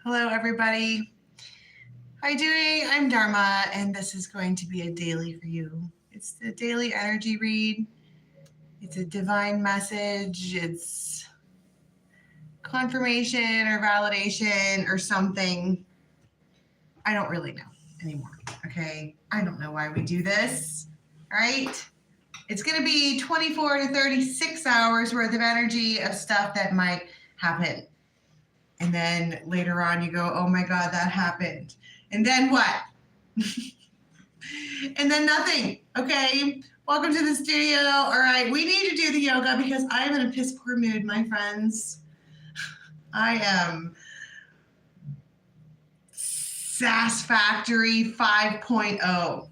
Hello, everybody. How you doing? I'm Dharma, and this is going to be a daily for you. It's the daily energy read. It's a divine message. It's confirmation or validation or something. I don't really know anymore, okay? I don't know why we do this, all right? It's going to be 24 to 36 hours worth of energy of stuff that might happen. And then later on you go, oh my God, that happened. And then what? And then nothing, okay? Welcome to the studio. All right, we need to do the yoga because I am in a piss poor mood, my friends. I am Sass Factory 5.0, all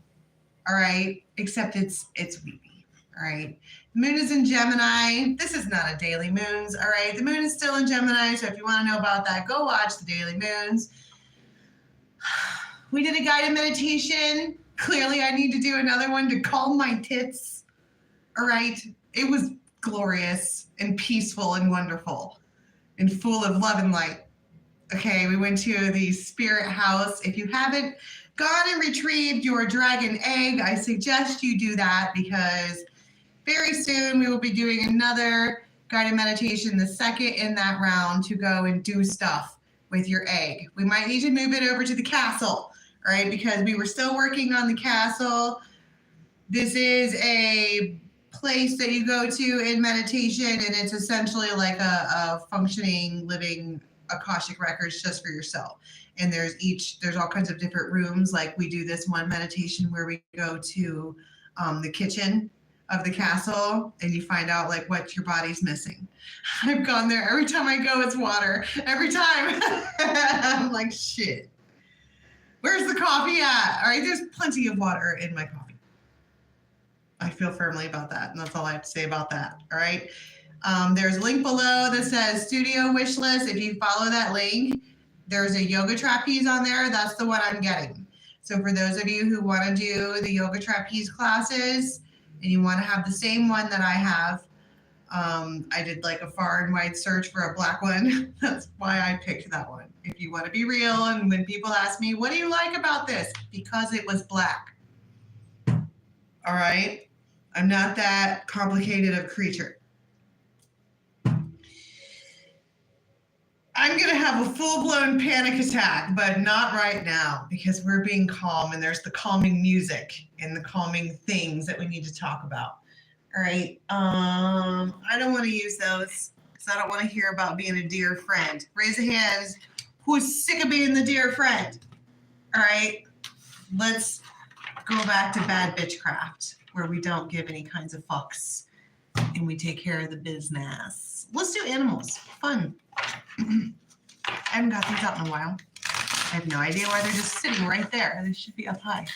right? Except it's weepy, all right? The moon is in Gemini. This is not a daily moons, all right? The moon is still in Gemini, so if you want to know about that, go watch the daily moons. We did a guided meditation. Clearly, I need to do another one to calm my tits, all right? It was glorious and peaceful and wonderful and full of love and light. Okay, we went to the spirit house. If you haven't gone and retrieved your dragon egg, I suggest you do that because very soon we will be doing another guided meditation, the second in that round, to go and do stuff with your egg. We might need to move it over to the castle, right? Because we were still working on the castle. This is a place that you go to in meditation, and it's essentially like a functioning, living Akashic records just for yourself. And there's all kinds of different rooms. Like we do this one meditation where we go to the kitchen of the castle and you find out like what your body's missing. I've gone there. Every time I go, it's water. Every time. I'm like, shit. Where's the coffee at? All right, there's plenty of water in my coffee. I feel firmly about that, and that's all I have to say about that, all right? There's a link below that says studio wish list. If you follow that link, there's a yoga trapeze on there. That's the one I'm getting. So for those of you who want to do the yoga trapeze classes and you want to have the same one that I have, I did like a far and wide search for a black one. That's why I picked that one. If you want to be real, and when people ask me, what do you like about this? Because it was black. All right? I'm not that complicated of a creature. I'm going to have a full-blown panic attack, but not right now because we're being calm and there's the calming music and the calming things that we need to talk about. All right. I don't want to use those because I don't want to hear about being a dear friend. Raise a hand who's sick of being the dear friend. All right. Let's go back to bad bitchcraft where we don't give any kinds of fucks and we take care of the business. Let's do animals. Fun. I haven't got these out in a while. I have no idea why they're just sitting right there. They should be up high.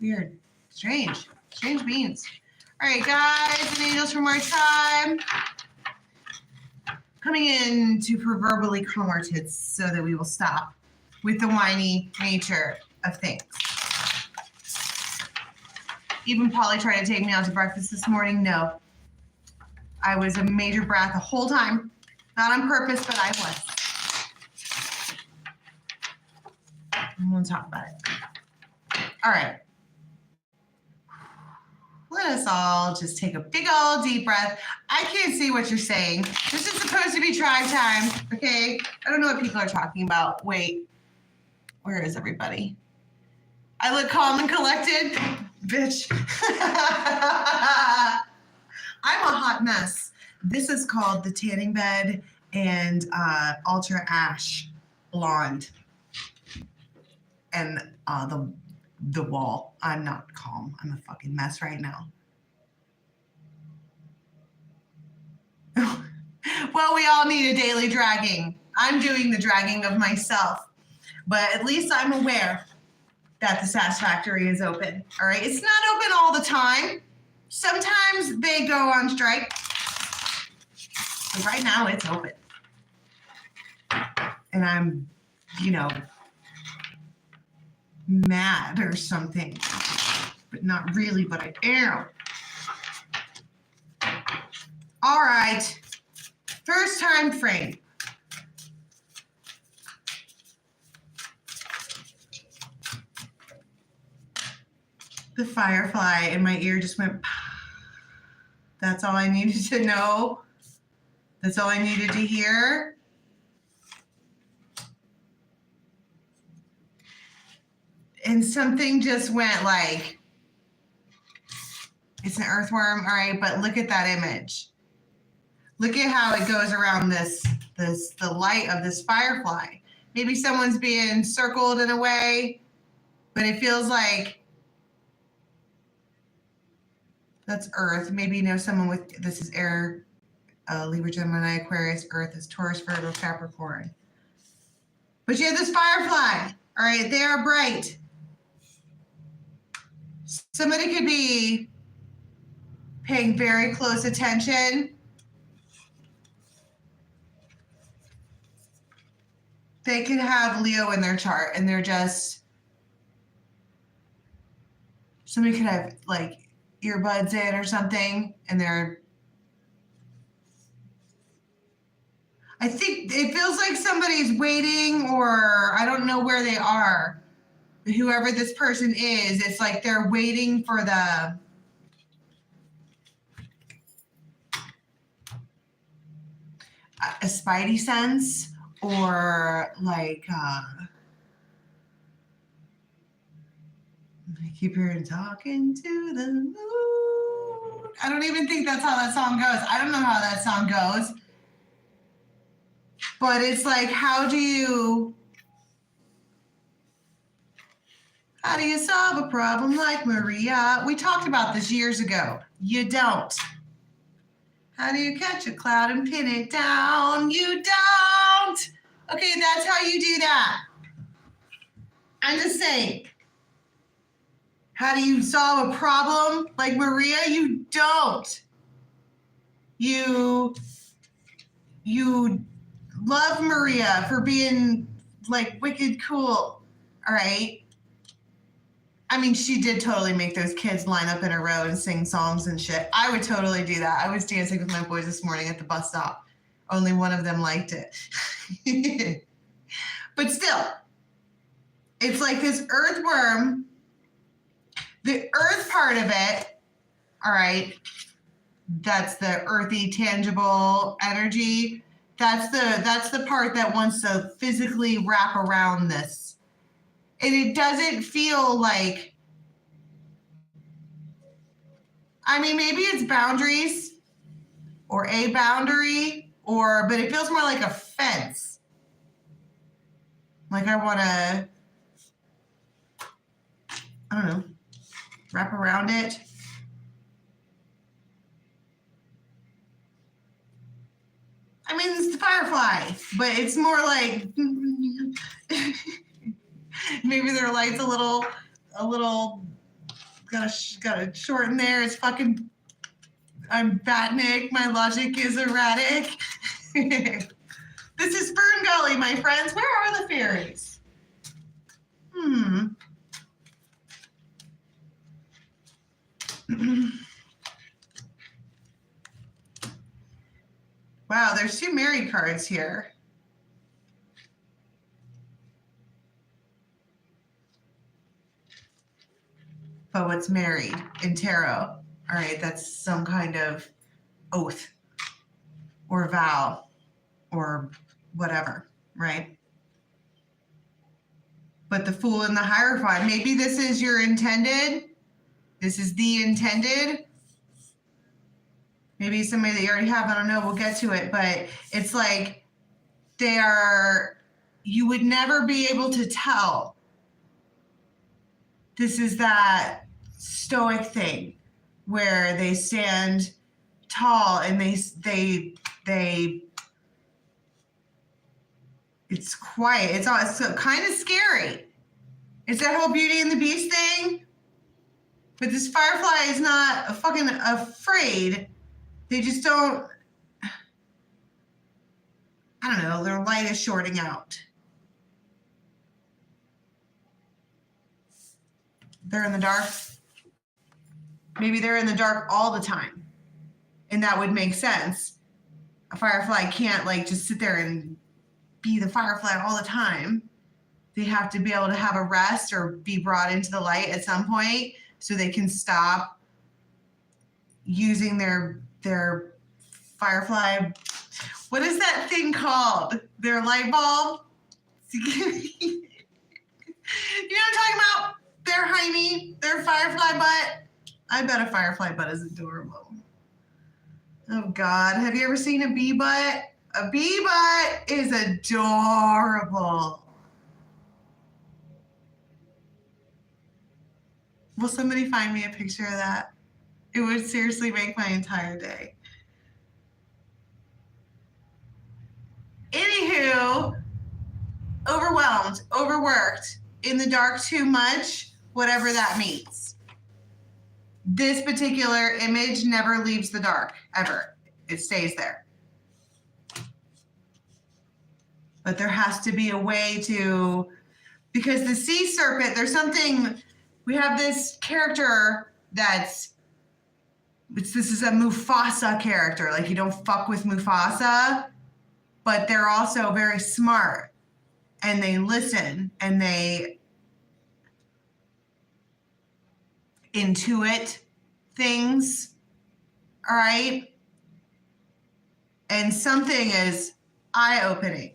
Weird. Strange. Strange beans. All right, guys and angels from our time. Coming in to proverbially calm our tits so that we will stop with the whiny nature of things. Even Polly tried to take me out to breakfast this morning. No. I was a major brat the whole time. Not on purpose, but I was. I won't talk about it. All right. Let us all just take a big old deep breath. I can't see what you're saying. This is supposed to be tribe time, okay? I don't know what people are talking about. Wait, where is everybody? I look calm and collected. Bitch. I'm a hot mess. This is called the tanning bed and ultra ash blonde. And the wall. I'm not calm. I'm a fucking mess right now. Well, we all need a daily dragging. I'm doing the dragging of myself. But at least I'm aware that the Sass Factory is open. All right? It's not open all the time. Sometimes they go on strike. But right now it's open. And I'm, mad or something, but not really, but I am. All right, first time frame. The firefly in my ear just went, that's all I needed to know. That's all I needed to hear. And something just went like, it's an earthworm, all right, but look at that image. Look at how it goes around the light of this firefly. Maybe someone's being circled in a way, but it feels like that's Earth. Maybe you know someone with, this is air, Libra, Gemini, Aquarius, Earth is Taurus, Virgo, Capricorn. But you have this firefly, all right, they are bright. Somebody could be paying very close attention. They could have Leo in their chart and they're just, somebody could have like earbuds in or something and they're, I think it feels like somebody's waiting, or I don't know where they are. Whoever this person is, it's like they're waiting for the a spidey sense, or like I keep hearing talking to the moon. I don't even think that's how that song goes. I don't know how that song goes. But it's like, how do you solve a problem like Maria? We talked about this years ago. You don't. How do you catch a cloud and pin it down? You don't. Okay, that's how you do that. I'm just saying. How do you solve a problem like Maria? You don't. You love Maria for being like wicked cool, all right? I mean, she did totally make those kids line up in a row and sing songs and shit. I would totally do that. I was dancing with my boys this morning at the bus stop. Only one of them liked it. But still, it's like this earthworm, the earth part of it, all right, that's the earthy, tangible energy. That's the part that wants to physically wrap around this. And it doesn't feel like, I mean, maybe it's boundaries or a boundary, but it feels more like a fence. Like I want to, I don't know, wrap around it. I mean, it's the firefly, but it's more like, maybe their light's a little, gotta shorten there. It's fucking, I'm Batnik. My logic is erratic. This is Fern Gully, my friends. Where are the fairies? Wow, there's 2 married cards here. But what's married in tarot? All right, that's some kind of oath or vow or whatever, right? But the Fool and the Hierophant, maybe this is your intended. This is the intended. Maybe somebody that you already have, I don't know, we'll get to it. But it's like you would never be able to tell. This is that stoic thing where they stand tall and they it's quiet. It's kind of scary. It's that whole Beauty and the Beast thing. But this firefly is not fucking afraid. They just don't, I don't know, their light is shorting out. They're in the dark. Maybe they're in the dark all the time. And that would make sense. A firefly can't like just sit there and be the firefly all the time. They have to be able to have a rest or be brought into the light at some point. so they can stop using their firefly. What is that thing called? Their light bulb? You know what I'm talking about? Their hiney, their firefly butt. I bet a firefly butt is adorable. Oh God, have you ever seen a bee butt? A bee butt is adorable. Will somebody find me a picture of that? It would seriously make my entire day. Anywho, overwhelmed, overworked, in the dark too much, whatever that means. This particular image never leaves the dark, ever. It stays there. But there has to be a way to, because the sea serpent, there's something, we have this character this is a Mufasa character. Like, you don't fuck with Mufasa, but they're also very smart and they listen and they intuit things, all right? And something is eye-opening.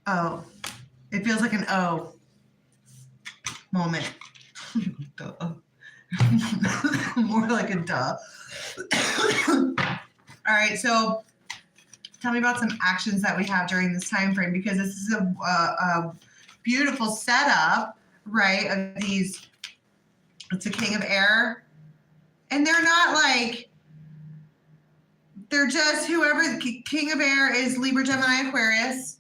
Oh, it feels like an O moment. Duh. More like a duh. All right, so tell me about some actions that we have during this time frame, because this is a beautiful setup, right, of these. It's a king of air, and they're not like, they're just whoever. The king of air is Libra, Gemini, Aquarius.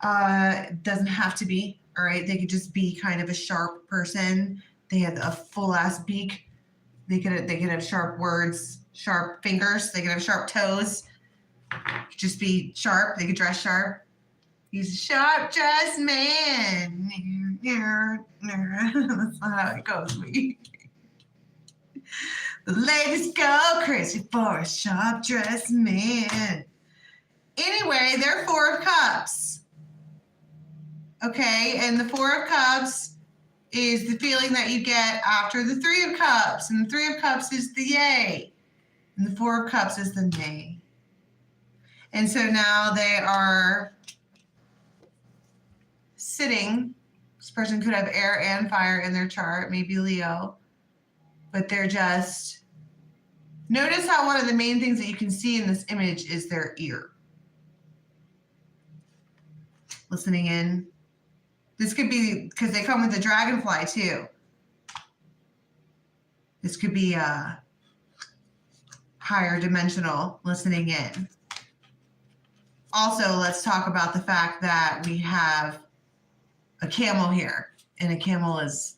Doesn't have to be, all right? They could just be kind of a sharp person. They have a full ass beak. They could have sharp words, sharp fingers. They could have sharp toes. Could just be sharp. They could dress sharp. He's a sharp dressed man. That's not how it goes. The ladies go crazy for a sharp dressed man. Anyway, they're Four of Cups. Okay, and the Four of Cups is the feeling that you get after the Three of Cups, and the Three of Cups is the yay, and the Four of Cups is the nay. And so now they are sitting. This person could have air and fire in their chart, maybe Leo, but they're just, notice how one of the main things that you can see in this image is their ear. Listening in. This could be, because they come with the dragonfly too. This could be a higher dimensional listening in. Also, let's talk about the fact that we have a camel here, and a camel is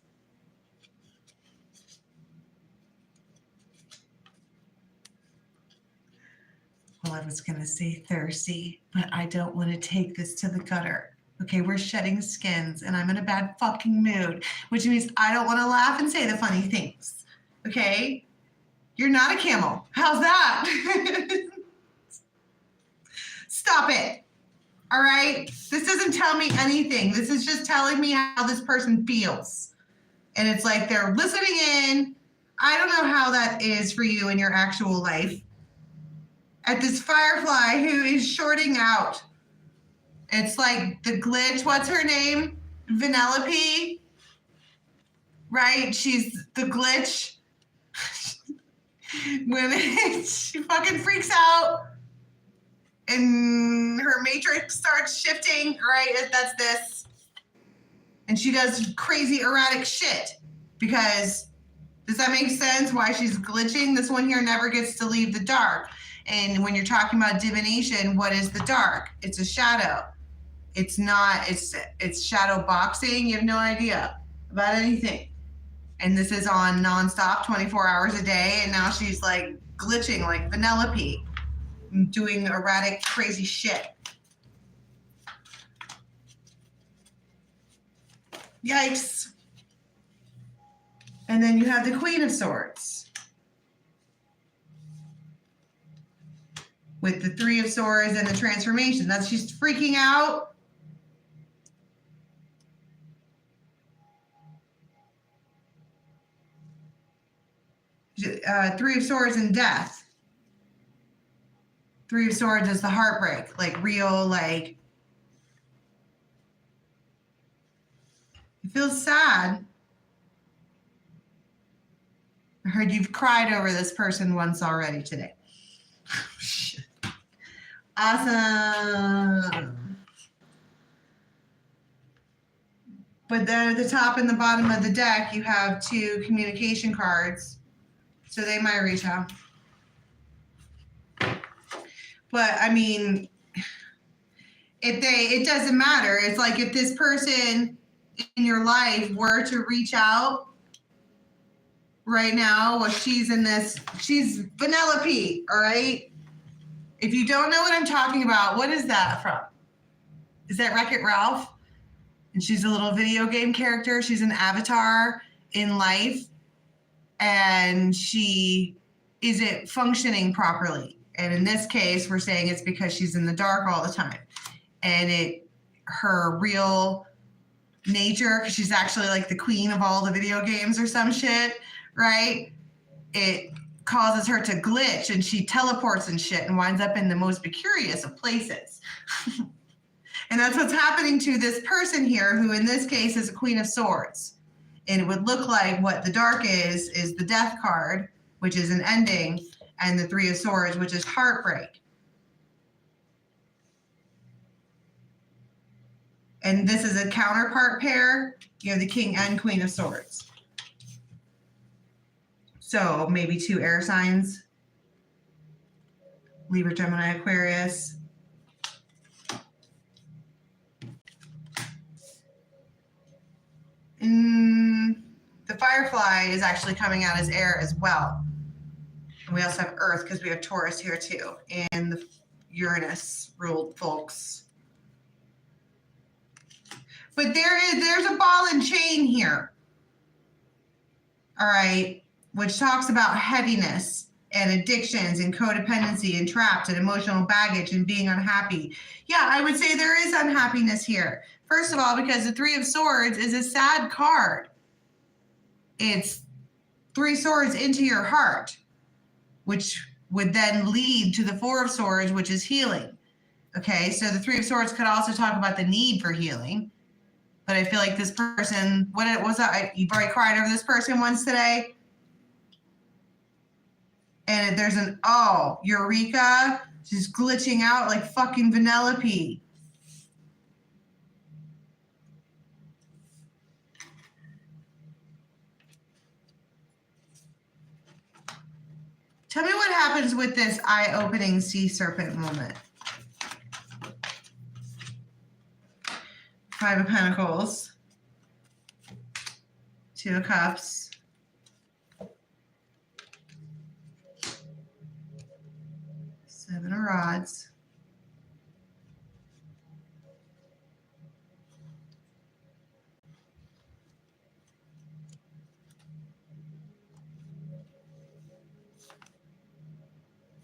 well, I was going to say thirsty, but I don't want to take this to the gutter. Okay, we're shedding skins, and I'm in a bad fucking mood, which means I don't want to laugh and say the funny things. Okay? You're not a camel. How's that? Stop it. All right? This doesn't tell me anything. This is just telling me how this person feels. And it's like they're listening in. I don't know how that is for you in your actual life. At this firefly who is shorting out. It's like the glitch. What's her name? Vanellope. Right? She's the glitch. When she fucking freaks out and her matrix starts shifting, right? That's this. And she does crazy erratic shit. Because, does that make sense why she's glitching? This one here never gets to leave the dark. And when you're talking about divination, what is the dark? It's a shadow. It's not, it's shadow boxing. You have no idea about anything. And this is on nonstop, 24 hours a day. And now she's like glitching like Vanellope, doing erratic, crazy shit. Yikes. And then you have the Queen of Swords. With the Three of Swords and the transformation. She's freaking out. Three of Swords and death. Three of Swords is the heartbreak, like real, like it feels sad. I heard you've cried over this person once already today. Shit. Awesome. But then at the top and the bottom of the deck, you have two communication cards. So they might reach out. But I mean, it doesn't matter. It's like if this person in your life were to reach out right now, well, she's Vanellope, all right? If you don't know what I'm talking about, what is that from? Is that Wreck-It Ralph? And she's a little video game character. She's an avatar in life, and she isn't functioning properly. And in this case, we're saying it's because she's in the dark all the time. And her real nature, because she's actually like the queen of all the video games or some shit, right? It causes her to glitch, and she teleports and shit and winds up in the most curious of places. And that's what's happening to this person here, who in this case is a Queen of Swords. And it would look like what the dark is the Death card, which is an ending, and the Three of Swords, which is heartbreak. And this is a counterpart pair. You have the King and Queen of Swords. So maybe two air signs. Libra, Gemini, Aquarius. The Firefly is actually coming out as air as well. And we also have Earth because we have Taurus here too. And the Uranus ruled folks. But there's a ball and chain here. All right. Which talks about heaviness and addictions and codependency and trapped and emotional baggage and being unhappy. Yeah, I would say there is unhappiness here. First of all, because the Three of Swords is a sad card. It's three swords into your heart, which would then lead to the Four of Swords, which is healing. Okay, so the Three of Swords could also talk about the need for healing. But I feel like this person, what was that? You've already cried over this person once today. And there's an, oh, Eureka, she's glitching out like fucking Vanellope. Tell me what happens with this eye-opening sea serpent moment. Five of Pentacles. Two of Cups. Seven of Rods.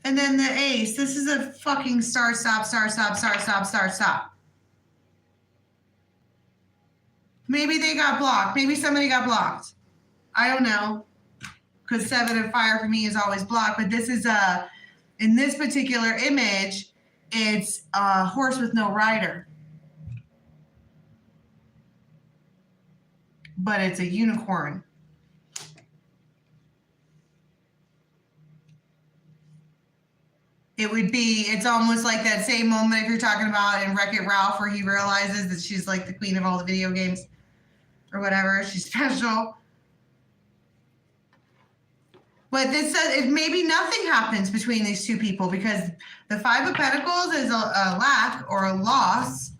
And then the Ace. This is a fucking start, stop, start, stop, start, stop, start, stop. Maybe they got blocked. Maybe somebody got blocked. I don't know. Because Seven of Fire for me is always blocked. But this is in this particular image, it's a horse with no rider. But it's a unicorn. It would be, it's almost like that same moment if you're talking about in Wreck-It Ralph where he realizes that she's like the queen of all the video games or whatever. She's special. But this says maybe nothing happens between these two people because the Five of Pentacles is a lack or a loss.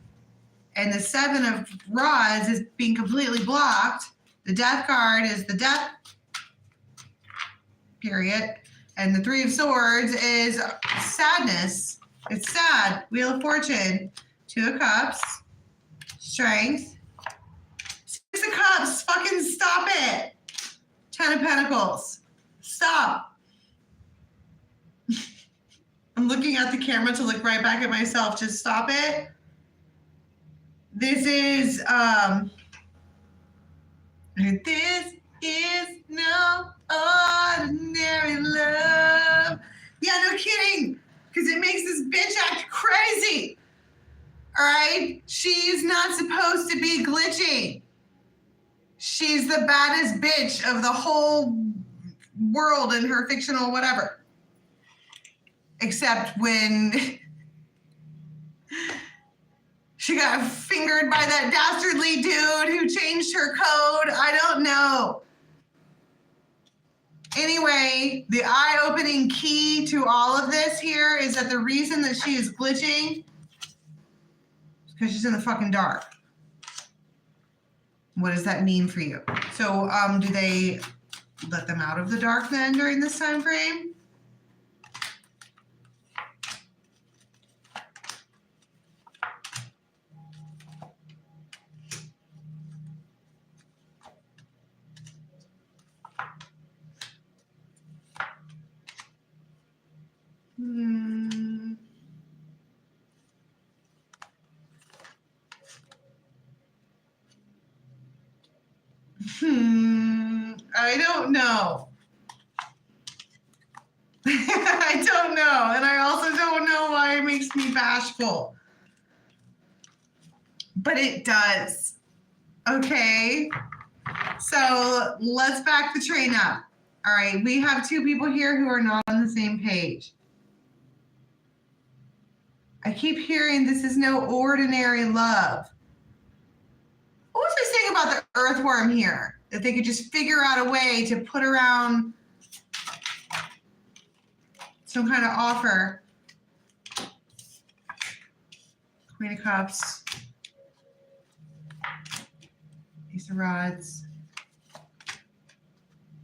And the Seven of Rods is being completely blocked. The Death card is the death period. And the Three of Swords is sadness. It's sad. Wheel of Fortune. Two of Cups. Strength. Six of Cups. Fucking stop it. Ten of Pentacles. Stop. I'm looking at the camera to look right back at myself. Just stop it. This is no Ordinary love. Yeah, no kidding. Because it makes this bitch act crazy. All right? She's not supposed to be glitching. She's the baddest bitch of the whole world in her fictional whatever. Except when she got fingered by that dastardly dude who changed her code. I don't know. Anyway, the eye-opening key to all of this here is that the reason that she is glitching is because she's in the fucking dark. What does that mean for you? So, do they let them out of the dark then during this time frame? I don't know. I don't know. And I also don't know why it makes me bashful. But it does. Okay. So let's back the train up. All right. We have two people here who are not on the same page. I keep hearing this is no ordinary love. What was I saying about the earthworm here? That they could just figure out a way to put around some kind of offer. Queen of Cups. Ace of Rods.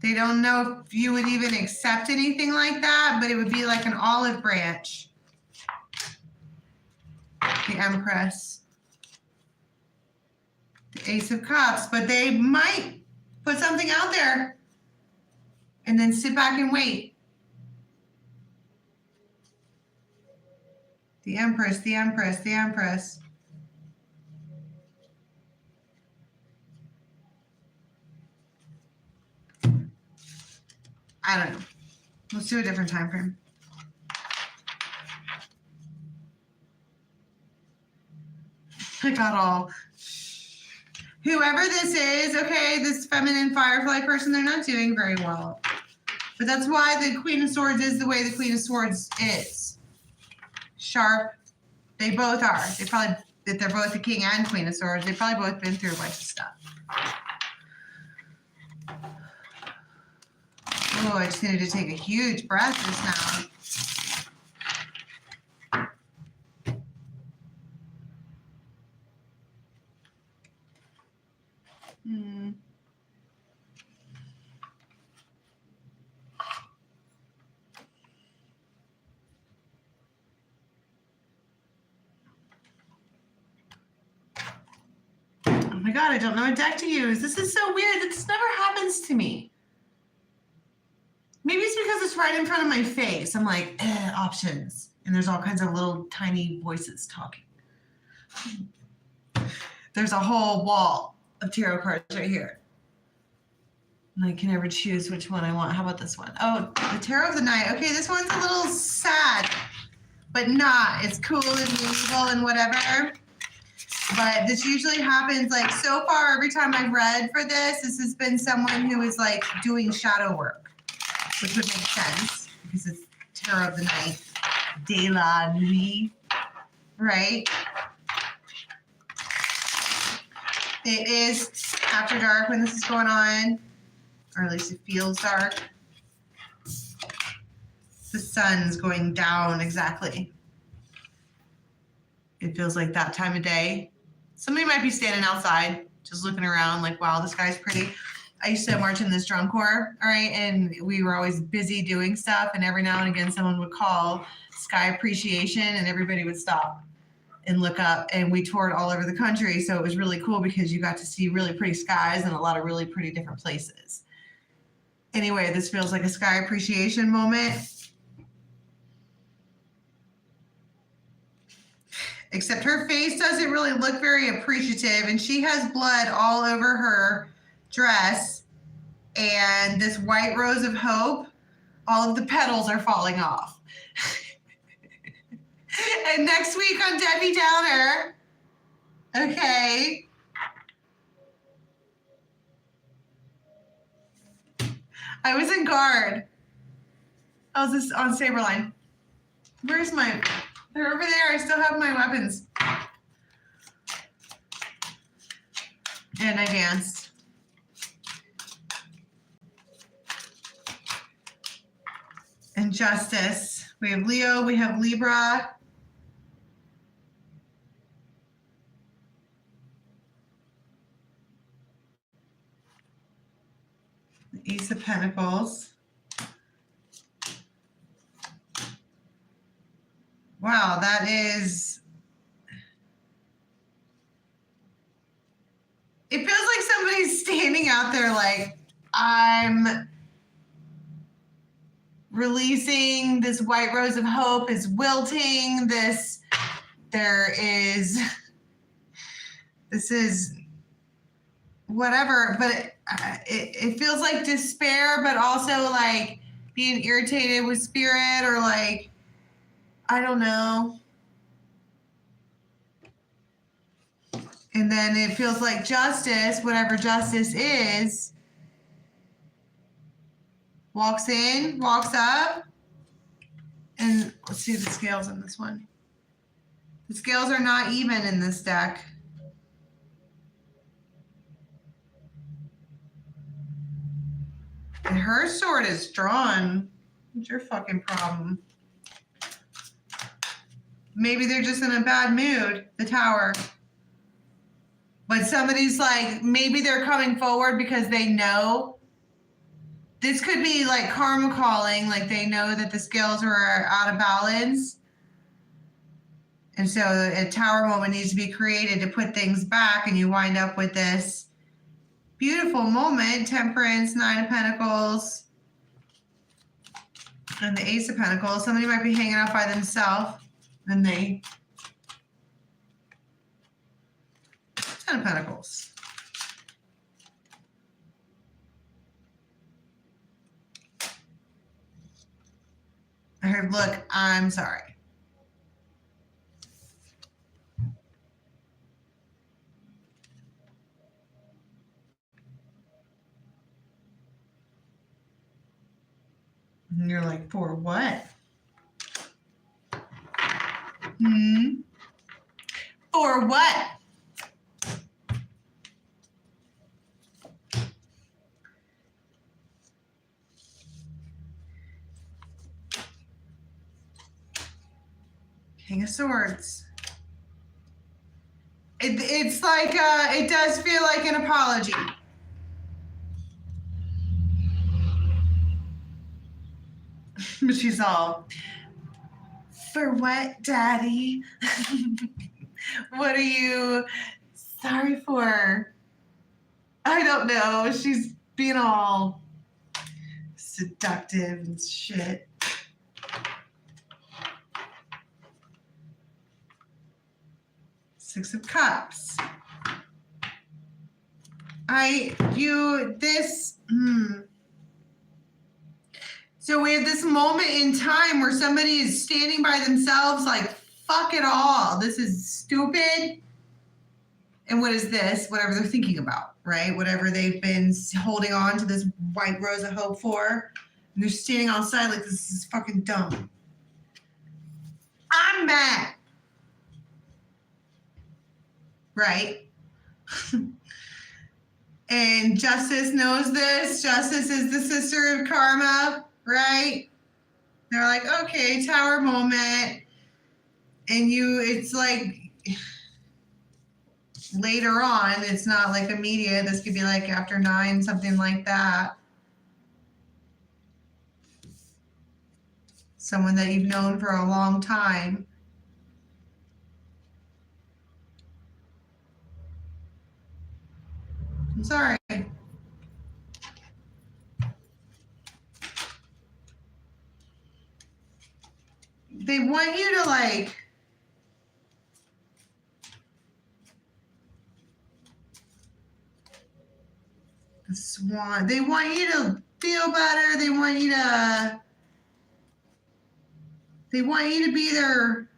They don't know if you would even accept anything like that, but it would be like an olive branch. The Empress. The Ace of Cups, but they might put something out there and then sit back and wait. The Empress, the Empress, the Empress. I don't know. Let's do a different time frame. I got all... Whoever this is, okay, this feminine firefly person, they're not doing very well. But that's why the Queen of Swords is the way the Queen of Swords is. Sharp. They both are. They probably, if they're both the King and Queen of Swords, they've probably both been through a bunch of stuff. Oh, I just needed to take a huge breath just now. Oh my God, I don't know what deck to use. This is so weird. This never happens to me. Maybe it's because it's right in front of my face. I'm like, options. And there's all kinds of little tiny voices talking. There's a whole wall of tarot cards right here. And I can never choose which one I want. How about this one? Oh, the Tarot of the Night. Okay, this one's a little sad, but not. It's cool and meaningful and whatever. But this usually happens, like, so far, every time I've read for this, this has been someone who is, like, doing shadow work, which would make sense, because it's Tarot of the Night, de la nuit, right? It is after dark when this is going on, or at least it feels dark. The sun's going down exactly. It feels like that time of day. Somebody might be standing outside, just looking around like, wow, the sky's pretty. I used to march in this drum corps, all right, and we were always busy doing stuff, and every now and again someone would call sky appreciation, and everybody would stop and look up, and we toured all over the country, so it was really cool because you got to see really pretty skies and a lot of really pretty different places. Anyway, this feels like a sky appreciation moment. Except her face doesn't really look very appreciative, and she has blood all over her dress, and this white rose of hope, all of the petals are falling off. And next week on Debbie Downer, okay, I was in guard. I was just on Saberline. Where's my, they're over there. I still have my weapons. And I danced. And Justice. We have Leo, we have Libra. The Ace of Pentacles. Wow, that is, it feels like somebody's standing out there like, I'm releasing this white rose of hope is wilting. This is whatever, but it feels like despair, but also like being irritated with spirit, or like, I don't know. And then it feels like justice, whatever justice is, walks in, walks up, and let's see the scales on this one. The scales are not even in this deck. And her sword is drawn. What's your fucking problem? Maybe they're just in a bad mood, the Tower. But somebody's like, maybe they're coming forward because they know. This could be like karma calling, like they know that the scales are out of balance. And so a Tower moment needs to be created to put things back, and you wind up with this beautiful moment, Temperance, Nine of Pentacles, and the Ace of Pentacles. Somebody might be hanging out by themselves, and they, Ten of Pentacles. I heard, look, I'm sorry. And you're like, for what? For what? King of Swords. It's like, it does feel like an apology. But she's all, for what, Daddy? What are you sorry for? I don't know. She's being all seductive and shit. Six of Cups. So we have this moment in time where somebody is standing by themselves like, fuck it all. This is stupid. And what is this? Whatever they're thinking about, right? Whatever they've been holding on to this white rose of hope for. And they're standing outside like, this is fucking dumb. I'm mad. Right? And Justice knows this. Justice is the sister of karma, right? They're like, okay, Tower moment. And it's like later on, it's not like immediate. This could be like after 9, something like that. Someone that you've known for a long time. I'm sorry. They want you to like, The Swan. They want you to feel better. They want you to be their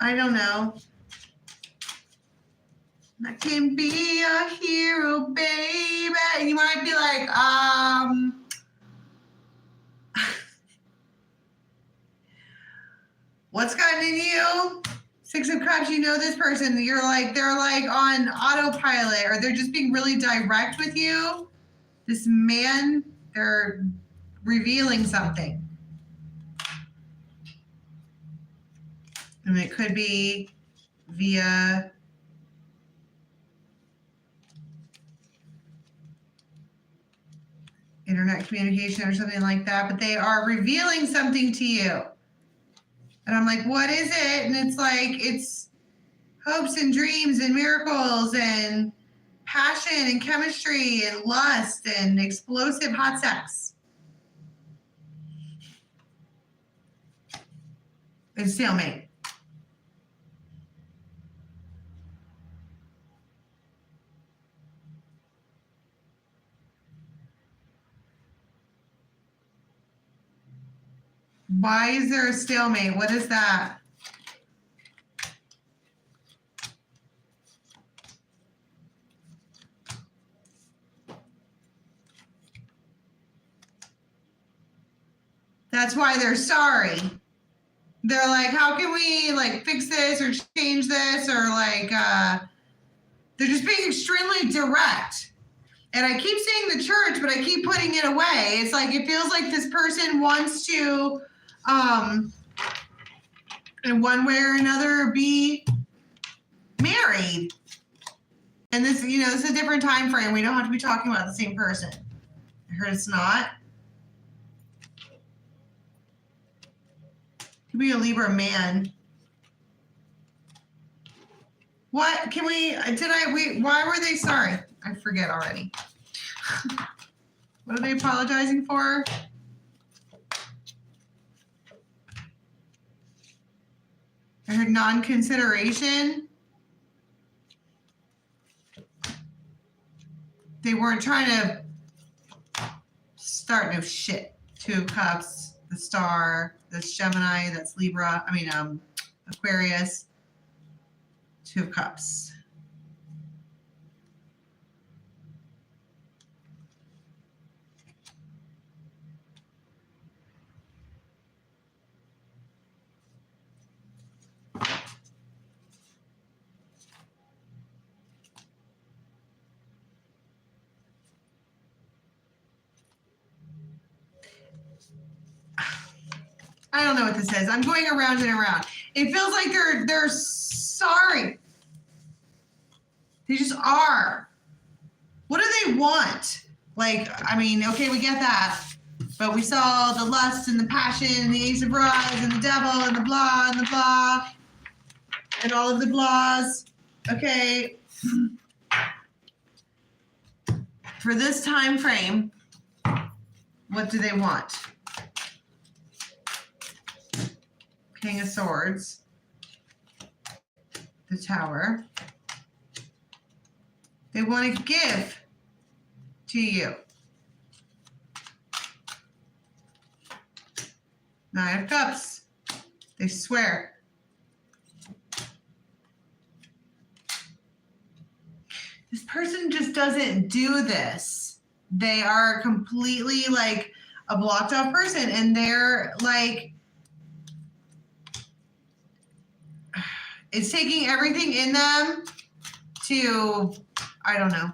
I don't know. I can be a hero, baby. And you might be like, what's gotten in you? Six of Cups, you know this person. They're like on autopilot, or they're just being really direct with you. This man, they're revealing something. And it could be via internet communication or something like that, but they are revealing something to you. And I'm like, what is it? And it's like, it's hopes and dreams and miracles and passion and chemistry and lust and explosive hot sex. And stalemate. Why is there a stalemate? What is that? That's why they're sorry. They're like, how can we like fix this or change this? Or like, they're just being extremely direct. And I keep saying the church, but I keep putting it away. It's like, it feels like this person wants to, in one way or another, be married. And this, you know, this is a different time frame. We don't have to be talking about the same person. I heard it's not. Could be a Libra man. What can we? Why were they sorry? I forget already. What are they apologizing for? I heard non-consideration. They weren't trying to start no shit. Two of Cups, the Star, that's Gemini, that's Libra. I mean, Aquarius. Two of Cups. I don't know what this is. I'm going around and around. It feels like they're sorry. They just are. What do they want? Like, I mean, okay, we get that. But we saw the lust and the passion and the Ace of Rods and the devil and the blah and the blah and all of the blahs. Okay. For this time frame, what do they want? King of Swords, the Tower. They want to give to you. Nine of Cups. They swear. This person just doesn't do this. They are completely like a blocked off person, and they're like, it's taking everything in them to, I don't know.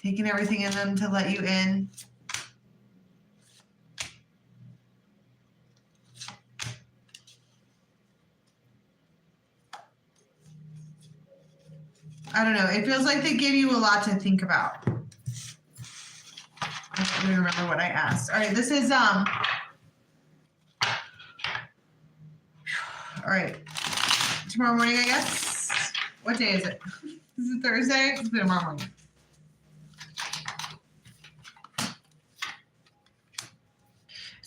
Taking everything in them to let you in. I don't know. It feels like they give you a lot to think about. I don't even remember what I asked. All right, this is all right. Tomorrow morning, I guess. What day is it? Is it Thursday? It's tomorrow morning.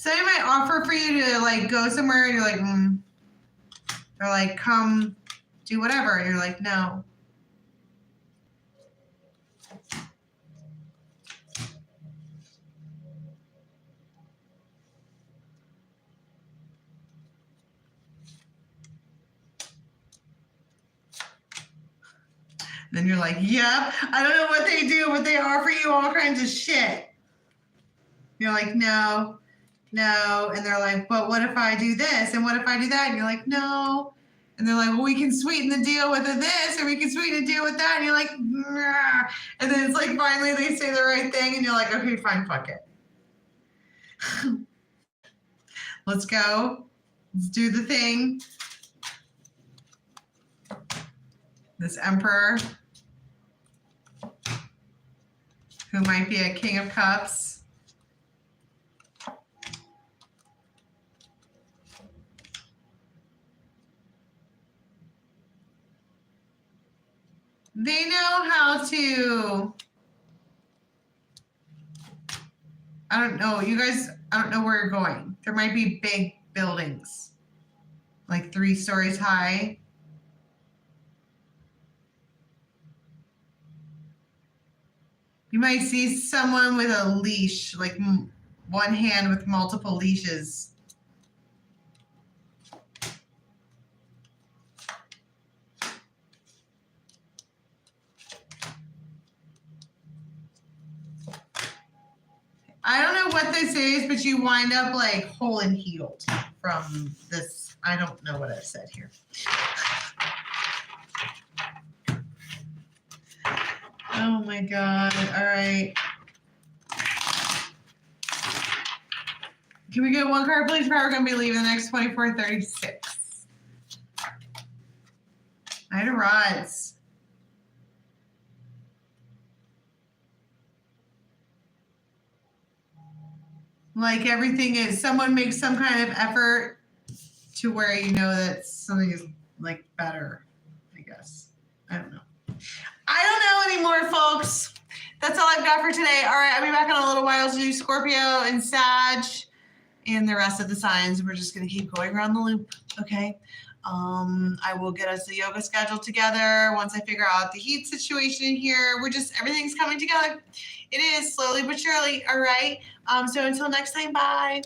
Somebody might offer for you to like go somewhere and you're like, They're like, come do whatever. And you're like, no. Then you're like, yep, I don't know what they do, but they offer you all kinds of shit. You're like, no. And they're like, but what if I do this? And what if I do that? And you're like, no. And they're like, well, we can sweeten the deal with this, or we can sweeten the deal with that. And you're like, nah. And then it's like, finally they say the right thing. And you're like, okay, fine, fuck it. Let's go. Let's do the thing. This Emperor, who might be a King of Cups. They know how to, I don't know, you guys, I don't know where you're going. There might be big buildings, like 3 stories high. You might see someone with a leash, like one hand with multiple leashes. I don't know what this is, but you wind up like whole and healed from this. I don't know what I've said here. Oh my God. All right. Can we get one card, please? We're going to be leaving the next 24:36. Knight of Rods. Like everything is, someone makes some kind of effort to where you know that something is like better, I guess. I don't know. I don't know anymore, folks. That's all I've got for today. All right, I'll be back in a little while to do Scorpio and Sag and the rest of the signs. We're just going to keep going around the loop, okay? I will get us the yoga schedule together once I figure out the heat situation here. Everything's coming together. It is slowly but surely, all right? So until next time, bye.